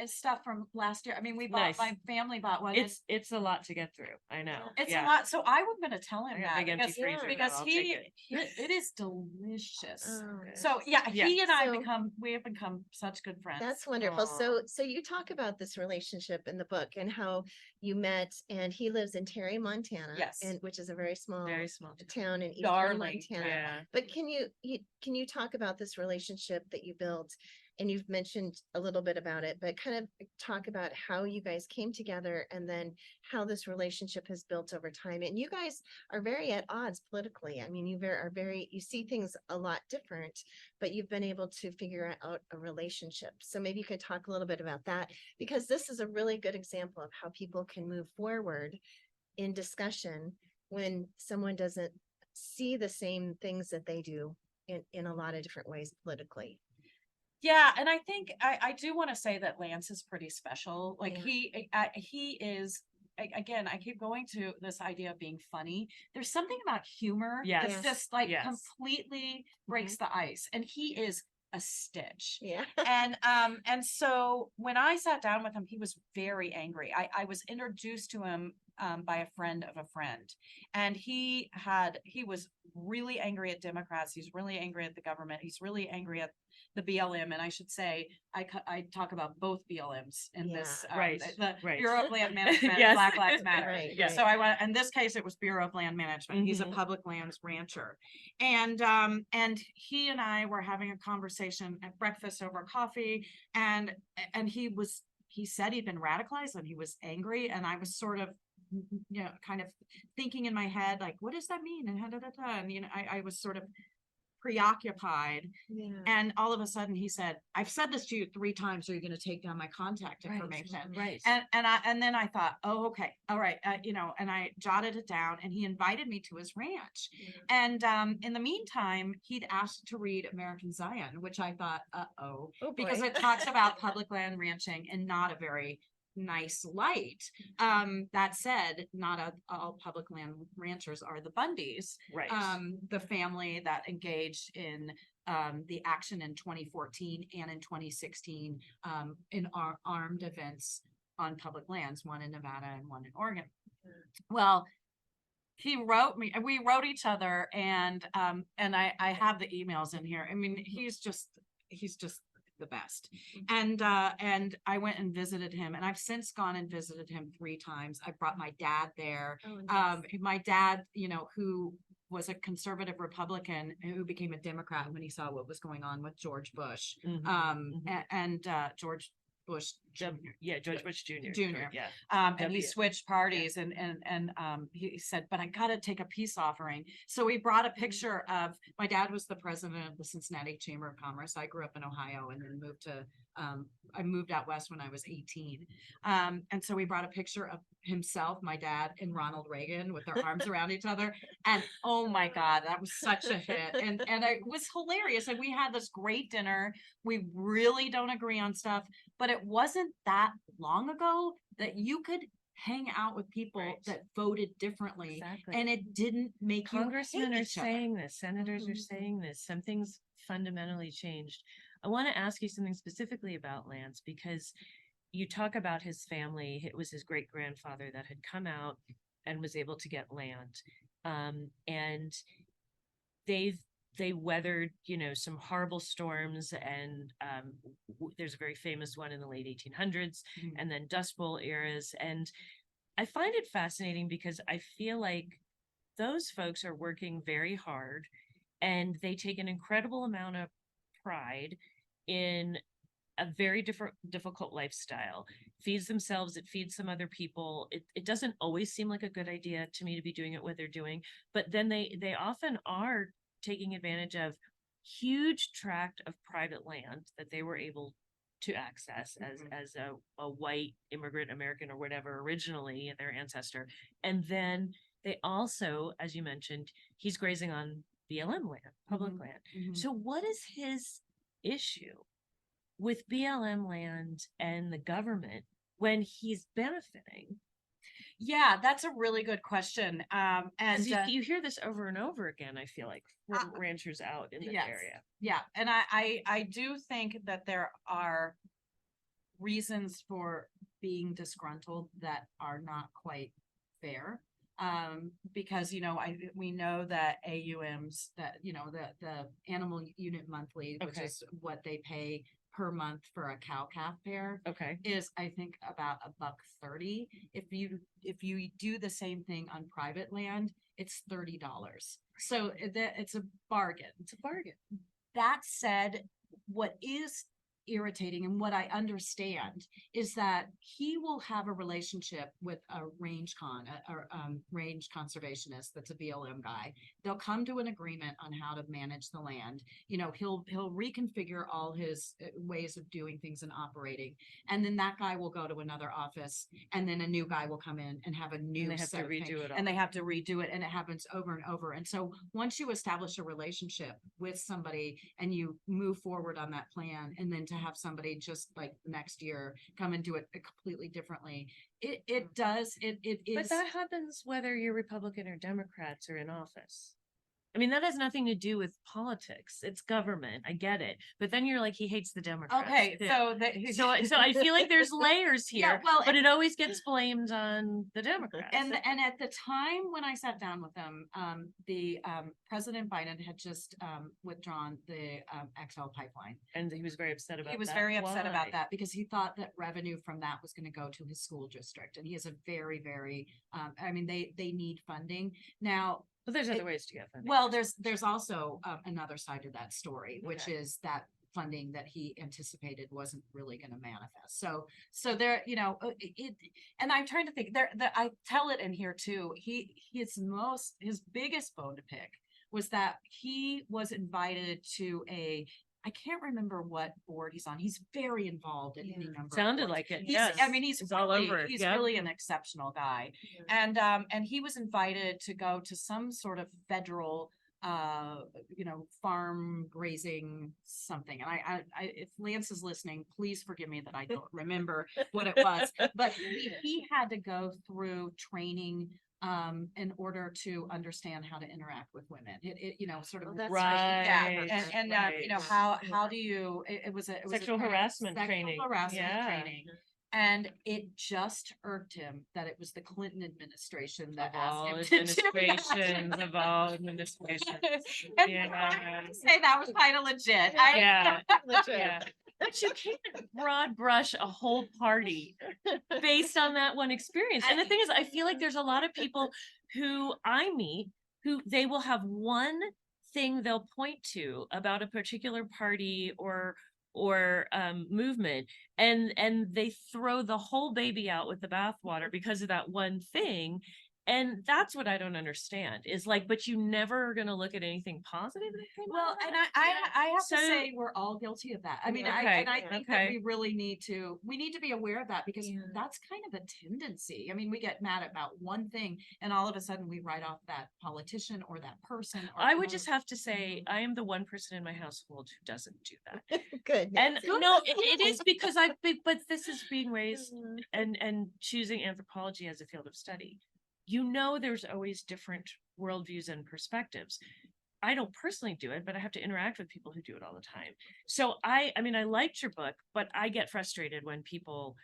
stuff from last year. I mean, Nice. my family bought one. It's a lot to get through, I know. It's Yeah. a lot. So I was gonna tell I him got a that big empty because, freezer, because though, I'll take it is delicious. Oh, Good. So yeah, Yeah. he and I So- we have become such good friends. That's wonderful. Aw. So you talk about this relationship in the book and how you met, and he lives in Terry, Montana. Yes. And which is a very small Very small. town in eastern Darling Montana. Yeah. But can you talk about this relationship that you built? And you've mentioned a little bit about it, but kind of talk about how you guys came together and then how this relationship has built over time. And you guys are very at odds politically. I mean, you see things a lot different, but you've been able to figure out a relationship. So maybe you could talk a little bit about that, because this is a really good example of how people can move forward in discussion when someone doesn't see the same things that they do in a lot of different ways politically. Yeah, and I think I do want to say that Lance is pretty special. Like Yeah. he is. Again, I keep going to this idea of being funny. There's something about humor Yes. that's just like Yes. completely breaks the ice, and he is a stitch. Yeah. And so when I sat down with him, he was very angry. I was introduced to him by a friend of a friend, and he was really angry at Democrats. He's really angry at the government. He's really angry at the BLM. And I should say, I talk about both BLMs in this, Right, the right. Bureau of Land Management, Yes. Black Lives Matter. Right, Yeah. right. So in this case, it was Bureau of Land Management. He's a Mhm. public lands rancher. And he and I were having a conversation at breakfast over coffee, and he said he'd been radicalized and he was angry. And I was sort of, kind of thinking in my head, like, what does that mean? And and I was sort of preoccupied. Yeah. And all of a sudden he said, I've said this to you 3 times, so you're going to take down my contact Right. information. Right. And then I thought, oh, okay, all right, and I jotted it down, and he invited me to his ranch. And in the meantime, he'd asked to read American Zion, which I thought, Oh, because boy. it talks about public land ranching in not a very nice light. That said, not all public land ranchers are the Bundys. Right. The family that engaged in the action in 2014 and in 2016 in armed events on public lands, one in Nevada and one in Oregon. Well, he wrote me, and we wrote each other, and I have the emails in here. I mean, he's just the best. And I went and visited him, and I've since gone and visited him 3 times. I brought my dad there. Oh, nice. My dad, who was a conservative Republican who became a Democrat when he saw what was going on with George Bush, Mhm. and George Bush Jr. George Bush Jr. Jr. Yeah. And he W. switched parties, and he said, but I gotta take a peace offering. So he brought a picture of, my dad was the president of the Cincinnati Chamber of Commerce. I grew up in Ohio and then I moved out west when I was 18. And so we brought a picture of himself, my dad, and Ronald Reagan with their arms around each other. And oh my God, that was such a hit. And it was hilarious. And we had this great dinner. We really don't agree on stuff, but it wasn't that long ago that you could hang out with people Right. that voted differently, Exactly. and it didn't make Congressmen you hate are each other. saying this, senators are Mhm. saying this, something's fundamentally changed. I want to ask you something specifically about Lance, because you talk about his family. It was his great grandfather that had come out and was able to get land. And they've they weathered, some horrible storms, and there's a very famous one in the late 1800s, and then Dust Bowl eras. And I find it fascinating because I feel like those folks are working very hard, and they take an incredible amount of pride in a very difficult lifestyle. Feeds themselves, it feeds some other people. It doesn't always seem like a good idea to me to be doing it what they're doing, but then they often are taking advantage of huge tract of private land that they were able to access as a white immigrant American or whatever originally, their ancestor. And then they also, as you mentioned, he's grazing on BLM land, public land. So what is his issue with BLM land and the government when he's benefiting? Yeah, that's a really good question. And you hear this over and over again, I feel like, from ranchers out in the area. Yeah. And I do think that there are reasons for being disgruntled that are not quite fair. Because, we know that AUMs, that, the animal unit monthly, which is what they pay per month for a cow calf pair, is I think about $1.30. If you do the same thing on private land, it's $30. So it's a bargain. It's a bargain. That said, what is irritating and what I understand is that he will have a relationship with a range conservationist that's a BLM guy. They'll come to an agreement on how to manage the land. He'll reconfigure all his ways of doing things and operating, and then that guy will go to another office, and then a new guy will come in and have a new set of things, and they have to redo it, and it happens over and over. And so once you establish a relationship with somebody and you move forward on that plan, and then to have somebody just like next year come and do it completely differently, it is. But that happens whether you're Republican or Democrats are in office. I mean, that has nothing to do with politics. It's government. I get it. But then you're like, he hates the Democrats. Okay, too. so So I feel like there's layers here, well, but it always gets blamed on the Democrats. And at the time when I sat down with them, President Biden had just withdrawn the XL pipeline. And he was very upset about that. He was very upset about that because he thought that revenue from that was going to go to his school district. And he is a very, very, they need funding. Now, but there's other ways to get funding. Well, there's also another side to that story, which is that funding that he anticipated wasn't really going to manifest. So there, and I'm trying to think there, I tell it in here too. His biggest bone to pick was that he was invited to I can't remember what board he's on. He's very involved in any number. Sounded like it. He's all over. He's really an exceptional guy. And he was invited to go to some sort of federal, farm grazing something. And I if Lance is listening, please forgive me that I don't remember what it was. But he had to go through training in order to understand how to interact with women. Sort of right. Yeah. And how do you, it was sexual harassment training. Training. And it just irked him that it was the Clinton administration that asked him to do that. Of all administrations. And I would say that was kind of legit. Legit. But you can't broad brush a whole party based on that one experience. And the thing is, I feel like there's a lot of people who I meet who they will have one thing they'll point to about a particular party or movement, and they throw the whole baby out with the bathwater because of that one thing. And that's what I don't understand is like, but you never are going to look at anything positive. Well, and I have to say we're all guilty of that. I mean, I think that we really need to be aware of that because that's kind of a tendency. I mean, we get mad about one thing and all of a sudden we write off that politician or that person. I would just have to say, I am the one person in my household who doesn't do that. Good. And no, it is because but this is being raised and choosing anthropology as a field of study. There's always different worldviews and perspectives. I don't personally do it, but I have to interact with people who do it all the time. So I liked your book, but I get frustrated when people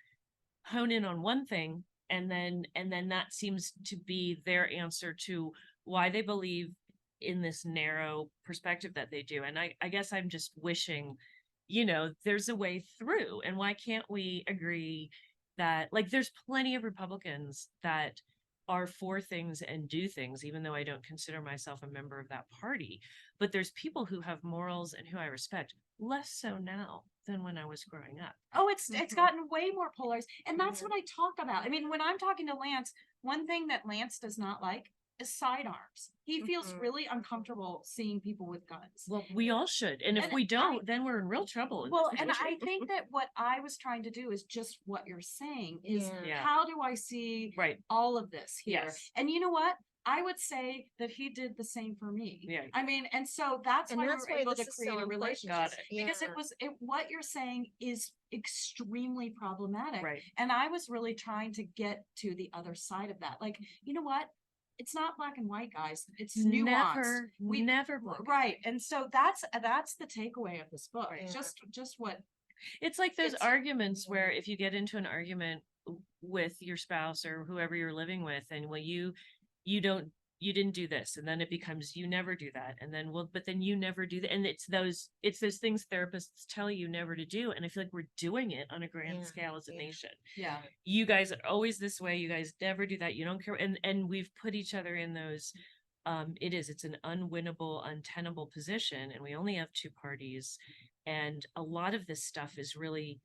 hone in on one thing and then that seems to be their answer to why they believe in this narrow perspective that they do. And I guess I'm just wishing, there's a way through. And why can't we agree that, like, there's plenty of Republicans that are for things and do things, even though I don't consider myself a member of that party. But there's people who have morals and who I respect, less so now than when I was growing up. Oh, it's Mhm. gotten way more polarized. And that's Mhm. what I talk about. I mean, when I'm talking to Lance, one thing that Lance does not like is sidearms. He feels Mhm. really uncomfortable seeing people with guns. Well, we all should. And if And we don't, then we're in real trouble. Well, and I think that what I was trying to do is just what you're saying is Yeah. how do I see Right. all of this here? Yes. And you know what? I would say that he did the same for me. Yeah. I mean, and so that's And why that's we were why able this to is create so a important. relationship. Because Yeah. it was what you're saying is extremely problematic. Right. And I was really trying to get to the other side of that. Like, you know what? It's not black and white, guys. It's nuanced. Never black. Right. And so that's the takeaway of this book. Right. Just what It's like those It's- arguments where if you get into an argument with your spouse or whoever you're living with, and well, you didn't do this, and then it becomes you never do that, and then but then you never do that, and it's those things therapists tell you never to do, and I feel like we're doing it on a grand Yeah, scale as a yeah. nation. yeah. You guys are always this way. You guys never do that. You don't care, and we've put each other in those. It's an unwinnable, untenable position, and we only have two parties, and a lot of this stuff is really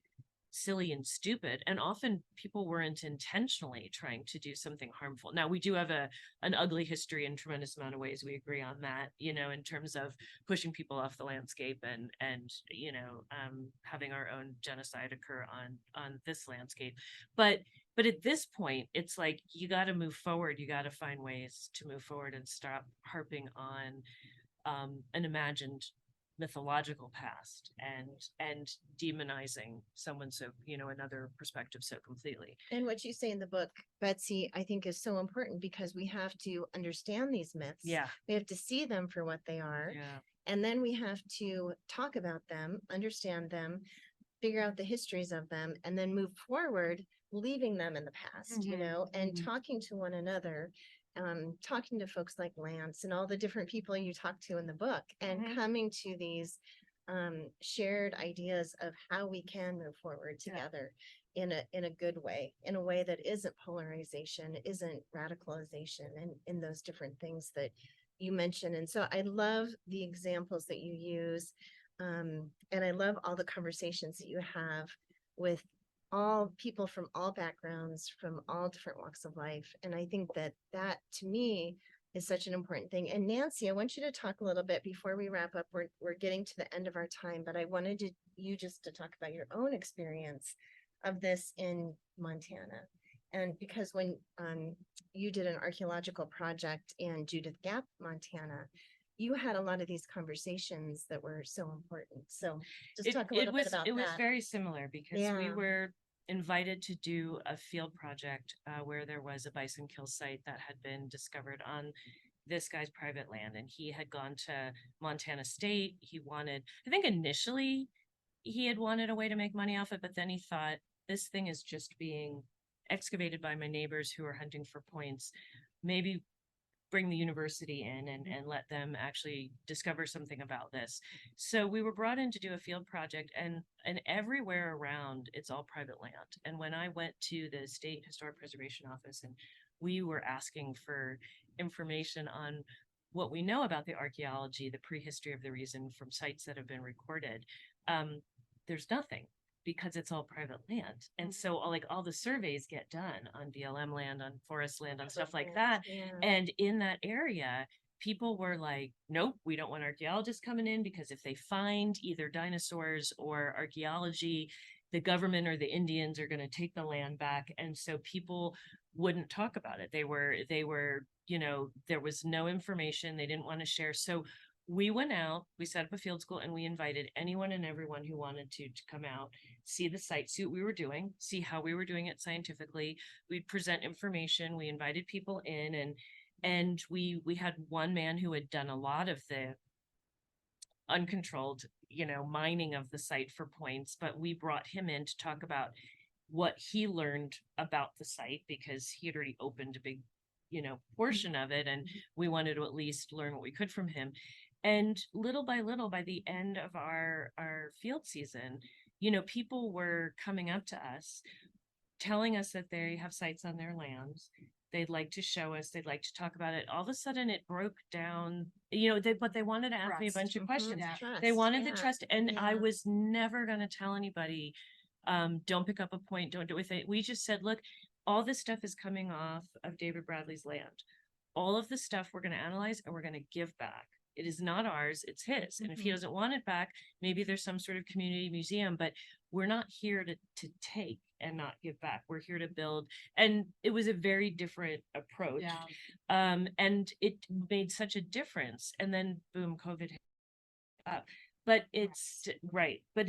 silly and stupid, and often people weren't intentionally trying to do something harmful. Now, we do have an ugly history in a tremendous amount of ways. We agree on that, in terms of pushing people off the landscape and having our own genocide occur on this landscape. But at this point, it's like you got to move forward. You got to find ways to move forward and stop harping on an imagined mythological past and demonizing someone so another perspective so completely. And what you say in the book, Betsy, I think is so important because we have to understand these myths. Yeah. We have to see them for what they are. Yeah. And then we have to talk about them, understand them, figure out the histories of them, and then move forward, leaving them in the past, and talking to one another, talking to folks like Lance and all the different people you talk to in the book, and coming to these shared ideas of how we can move forward together in a good way, in a way that isn't polarization, isn't radicalization, and in those different things that you mentioned. And so I love the examples that you use. And I love all the conversations that you have with all people from all backgrounds, from all different walks of life. And I think that to me is such an important thing. And Nancy, I want you to talk a little bit before we wrap up. We're getting to the end of our time, but I wanted you just to talk about your own experience of this in Montana. And because when you did an archaeological project in Judith Gap, Montana, you had a lot of these conversations that were so important. So just talk a little bit about that. It was very similar because we Yeah. were invited to do a field project where there was a bison kill site that had been discovered on this guy's private land, and he had gone to Montana State. I think initially he had wanted a way to make money off it, but then he thought, this thing is just being excavated by my neighbors who are hunting for points. Maybe bring the university in and let them actually discover something about this. So we were brought in to do a field project, and everywhere around it's all private land. And when I went to the State Historic Preservation Office and we were asking for information on what we know about the archaeology, the prehistory of the reason from sites that have been recorded, there's nothing, because it's all private land. And so all the surveys get done on BLM land, on forest land, on stuff like that. Yeah. And in that area, people were like, nope, we don't want archaeologists coming in, because if they find either dinosaurs or archaeology, the government or the Indians are going to take the land back. And so people wouldn't talk about it. They were, there was no information. They didn't want to share. So we went out, we set up a field school, and we invited anyone and everyone who wanted to come out, see the site, see what we were doing, see how we were doing it scientifically. We'd present information. We invited people in, and we had one man who had done a lot of the uncontrolled, mining of the site for points, but we brought him in to talk about what he learned about the site, because he had already opened a big portion of it. And we wanted to at least learn what we could from him. And little by little, by the end of our field season, people were coming up to us, telling us that they have sites on their lands. They'd like to show us, they'd like to talk about it. All of a sudden it broke down, but they wanted to ask me a bunch of questions. They wanted the trust. And I was never going to tell anybody, don't pick up a point, don't do it. We just said, look, all this stuff is coming off of David Bradley's land. All of the stuff we're going to analyze and we're going to give back. It is not ours, it's his. And if he doesn't want it back, maybe there's some sort of community museum, but we're not here to take and not give back. We're here to build. And it was a very different approach. And it made such a difference. And then boom, COVID hit up. But it's right. But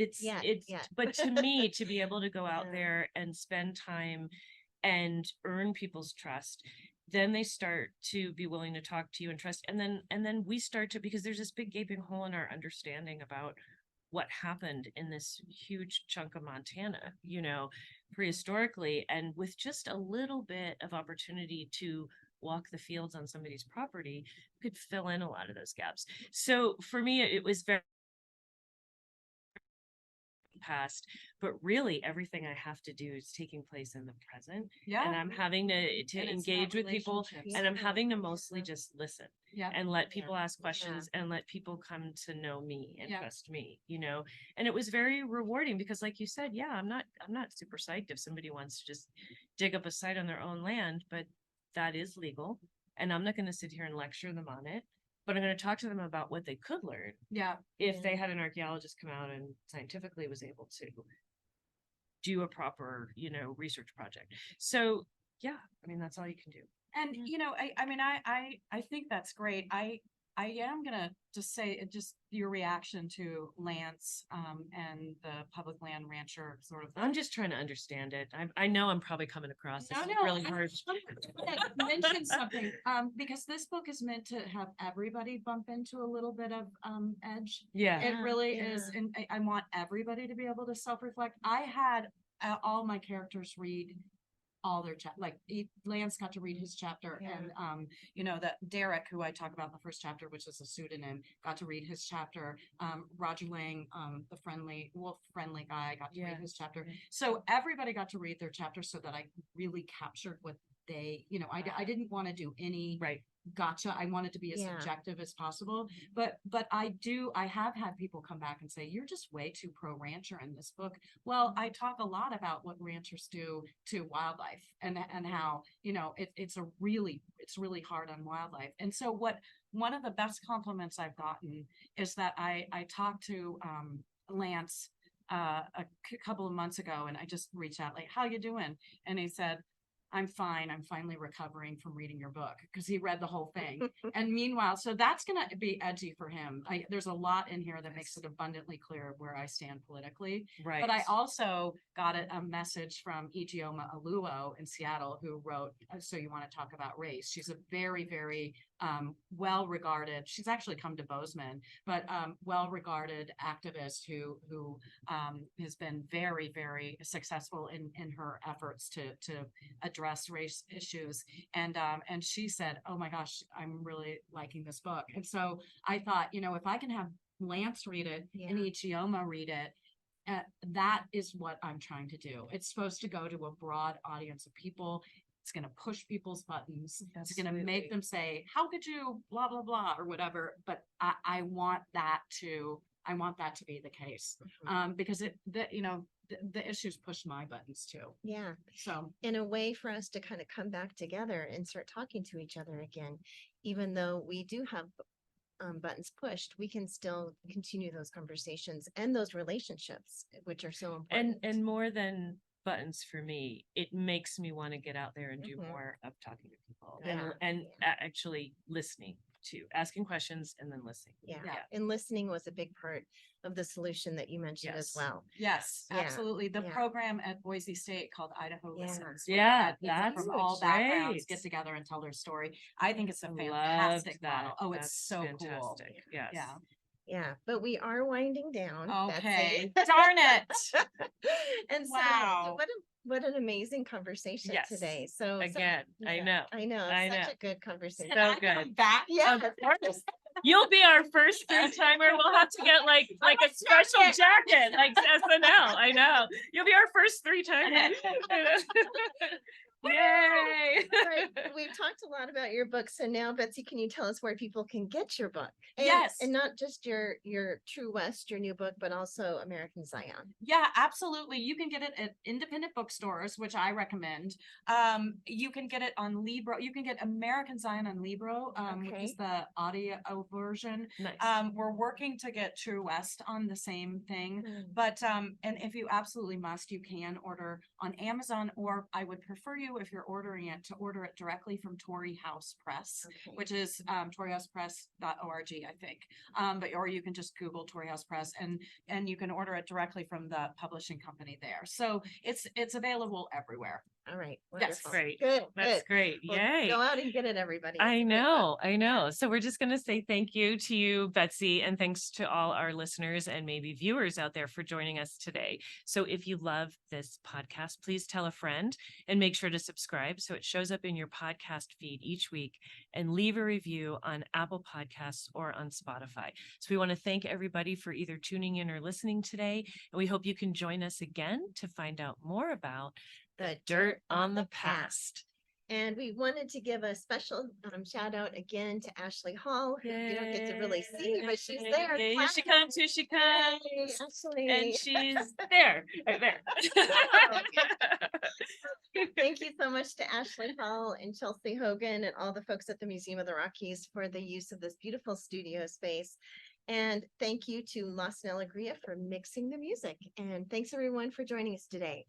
but to me, to be able to go out there and spend time and earn people's trust, then they start to be willing to talk to you and trust. And then we start to, because there's this big gaping hole in our understanding about what happened in this huge chunk of Montana, prehistorically, and with just a little bit of opportunity to walk the fields on somebody's property, could fill in a lot of those gaps. So for me, it was very past, but really everything I have to do is taking place in the present. And I'm having to engage with people, and I'm having to mostly just listen and let people ask questions and let people come to know me and trust me, and it was very rewarding because, like you said, I'm not super psyched if somebody wants to just dig up a site on their own land, but that is legal, and I'm not going to sit here and lecture them on it. But I'm going to talk to them about what they could learn. If they had an archaeologist come out and scientifically was able to do a proper, research project. So that's all you can do. And, I think that's great. I am gonna just say just your reaction to Lance and the public land rancher sort of. I'm just trying to understand it. I know I'm probably coming across this really hard. Mention something because this book is meant to have everybody bump into a little bit of edge. It really is, and I want everybody to be able to self-reflect. I had all my characters read all their Lance got to read his chapter, and that Derek, who I talk about in the first chapter, which is a pseudonym, got to read his chapter. Roger Lang, the wolf friendly guy, got to read his chapter. So everybody got to read their chapter so that I really captured what they, I didn't want to do any gotcha. I wanted to be as subjective as possible, but I have had people come back and say, you're just way too pro rancher in this book. Well, I talk a lot about what ranchers do to wildlife and how, it's really hard on wildlife. And so one of the best compliments I've gotten is that I talked to Lance a couple of months ago, and I just reached out like, how you doing? And he said, I'm fine. I'm finally recovering from reading your book, because he read the whole thing. And meanwhile, so that's going to be edgy for him. There's a lot in here that makes it abundantly clear where I stand politically. But I also got a message from Ijeoma Oluo in Seattle, who wrote, So You Want to Talk About Race? She's a very, very well-regarded, she's actually come to Bozeman, but well-regarded activist who has been very, very successful in her efforts to address race issues. And she said, oh my gosh, I'm really liking this book. And so I thought, if I can have Lance read it and Ijeoma read it, that is what I'm trying to do. It's supposed to go to a broad audience of people. It's going to push people's buttons. It's going to make them say, how could you blah, blah, blah, or whatever. But I want that to be the case. Because the issues push my buttons too. So in a way for us to kind of come back together and start talking to each other again, even though we do have buttons pushed, we can still continue those conversations and those relationships, which are so important. And more than buttons for me, it makes me want to get out there and do more of talking to people and actually listening to, asking questions and then listening. And listening was a big part of the solution that you mentioned as well. Yes, absolutely. The program at Boise State called Idaho Listens. That's from all backgrounds get together and tell their story. I think it's a fantastic model. Oh, it's so fantastic. Cool. Yeah, but we are winding down. Okay, Betsy. darn it. And so Wow. what an amazing conversation Yes. today. So Again, I yeah, know. I know, I such know. a good conversation. Can I good. come back? Yeah, Of course. You'll be our first three timer. We'll have to get like a special jacket, like SNL. I know. You'll be our first three timer. Yay! But we've talked a lot about your book. So now, Betsy, can you tell us where people can get your book? Yes. And not just your True West, your new book, but also American Zion. Yeah, absolutely. You can get it at independent bookstores, which I recommend. You can get it on Libro. You can get American Zion on Libro, which is the audio version. Nice. We're working to get True West on the same thing. Mm. But and if you absolutely must, you can order on Amazon, or I would prefer you, if you're ordering it, to order it directly from Torrey House Press, Okay. which is torreyhousepress.org, I think. But or you can just Google Torrey House Press, and you can order it directly from the publishing company there. So it's available everywhere. All right. Yes. Wonderful. Great. Good. That's good. great. Well, Yay. go out and get it, everybody. I It's a great book. know, I know. So we're just going to say thank you to you, Betsy, and thanks to all our listeners and maybe viewers out there for joining us today. So if you love this podcast, please tell a friend and make sure to subscribe so it shows up in your podcast feed each week, and leave a review on Apple Podcasts or on Spotify. So we want to thank everybody for either tuning in or listening today, and we hope you can join us again to find out more about The Dirt on the Past. And we wanted to give a special shout out again to Ashley Hall, who you don't get to really see, but she's there. Yay. Here she comes, here she comes. Yay, Ashley. And she's there, right there. Thank you so much to Ashley Hall and Chelsea Hogan and all the folks at the Museum of the Rockies for the use of this beautiful studio space. And thank you to Las Alegría for mixing the music. And thanks everyone for joining us today.